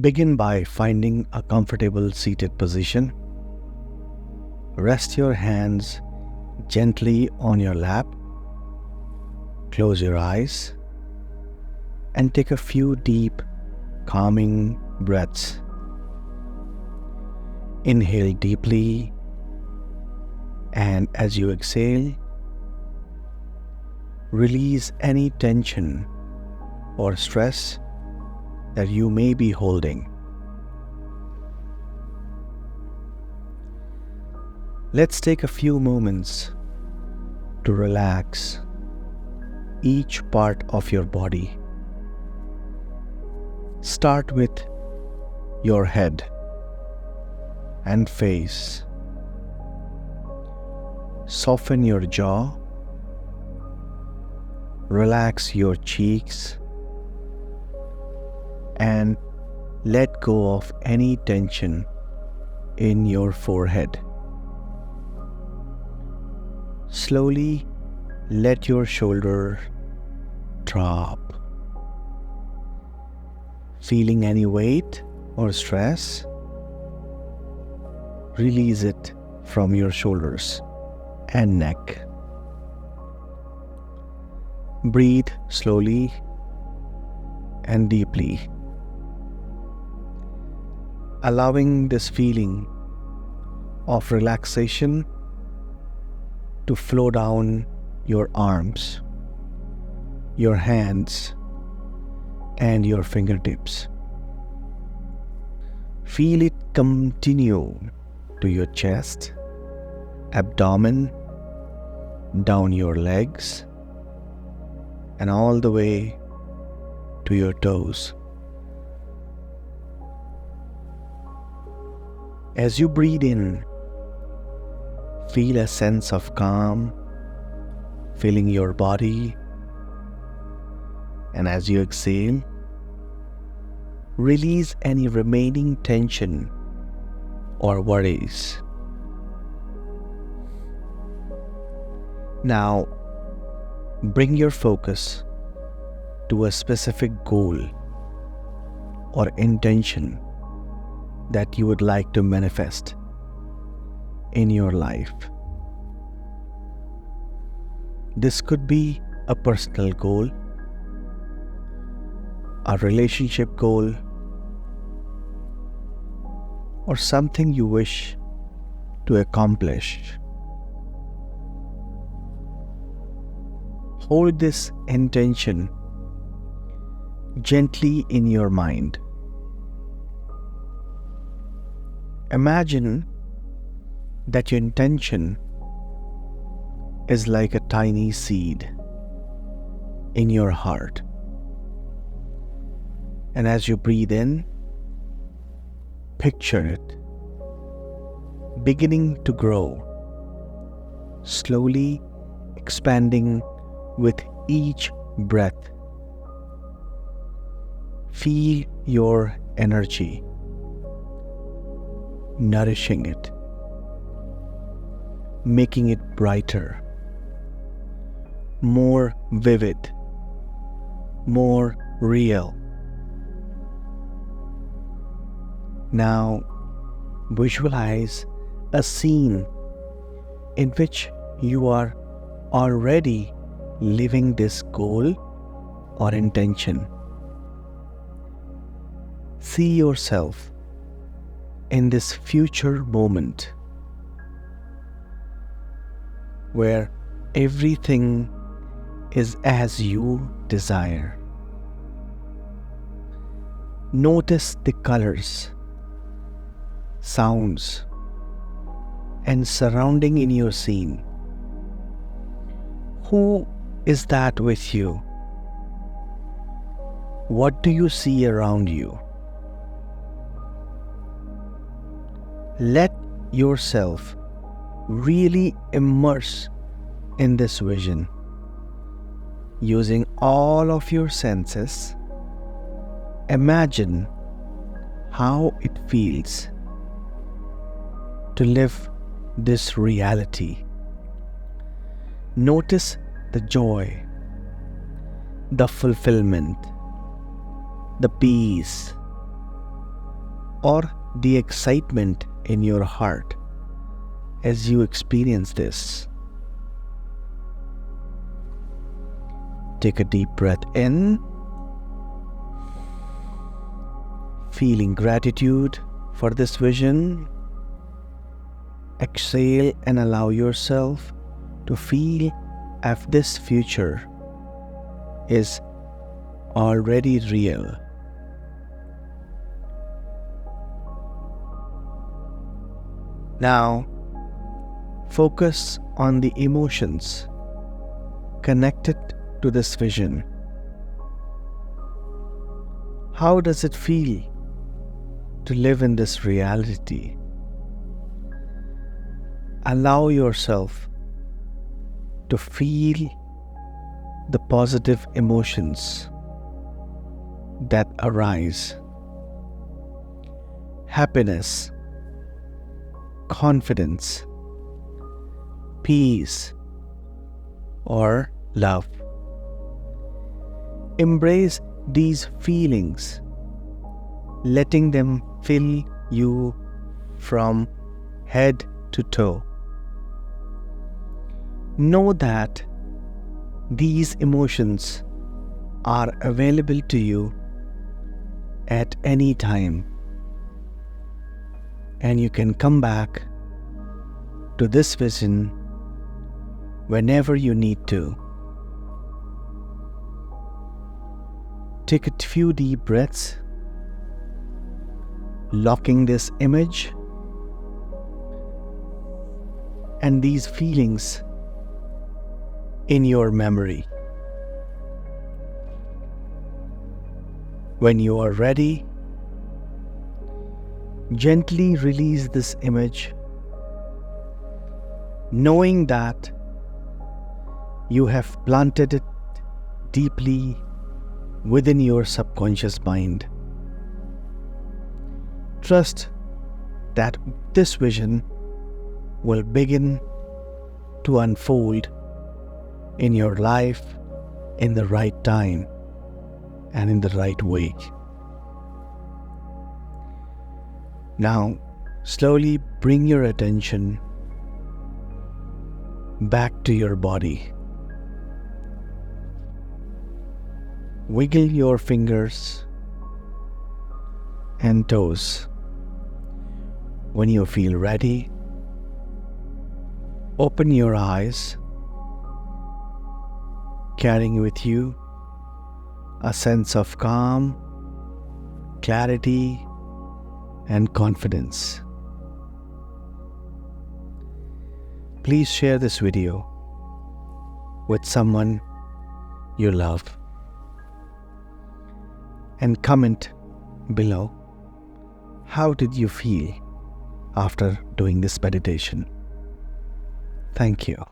Begin by finding a comfortable seated position. Rest your hands gently on your lap. Close your eyes and take a few deep, calming breaths. Inhale deeply, and as you exhale, release any tension or stress that you may be holding. Let's take a few moments to relax each part of your body. Start with your head and face. Soften your jaw. Relax your cheeks and let go of any tension in your forehead. Slowly let your shoulders drop. Feeling any weight or stress? Release it from your shoulders and neck. Breathe slowly and deeply, allowing this feeling of relaxation to flow down your arms, your hands, and your fingertips. Feel it continue to your chest, abdomen, down your legs, and all the way to your toes. As you breathe in, feel a sense of calm filling your body, and as you exhale, release any remaining tension or worries. Now, bring your focus to a specific goal or intention that you would like to manifest in your life. This could be a personal goal, a relationship goal, or something you wish to accomplish. Hold this intention gently in your mind. Imagine that your intention is like a tiny seed in your heart. And as you breathe in, picture it beginning to grow, slowly expanding with each breath. Feel your energy nourishing it, making it brighter, more vivid, more real. Now visualize a scene in which you are already living this goal or intention. See yourself in this future moment where everything is as you desire. Notice the colors, sounds, and surrounding in your scene. Who is that with you? What do you see around you? Let yourself really immerse in this vision, using all of your senses. Imagine how it feels to live this reality. Notice the joy, the fulfillment, the peace, or the excitement in your heart as you experience this. Take a deep breath in, feeling gratitude for this vision. Exhale and allow yourself to feel if this future is already real. Now, focus on the emotions connected to this vision. How does it feel to live in this reality? Allow yourself to feel the positive emotions that arise. Happiness, confidence, peace, or love. Embrace these feelings, letting them fill you from head to toe. Know that these emotions are available to you at any time, and you can come back to this vision whenever you need to. Take a few deep breaths, locking this image and these feelings in your memory. When you are ready, gently release this image, knowing that you have planted it deeply within your subconscious mind. Trust that this vision will begin to unfold in your life in the right time and in the right way. Now, slowly bring your attention back to your body. Wiggle your fingers and toes. When you feel ready, open your eyes, carrying with you a sense of calm, clarity, and confidence. Please share this video with someone you love and comment below, how did you feel after doing this meditation? Thank you.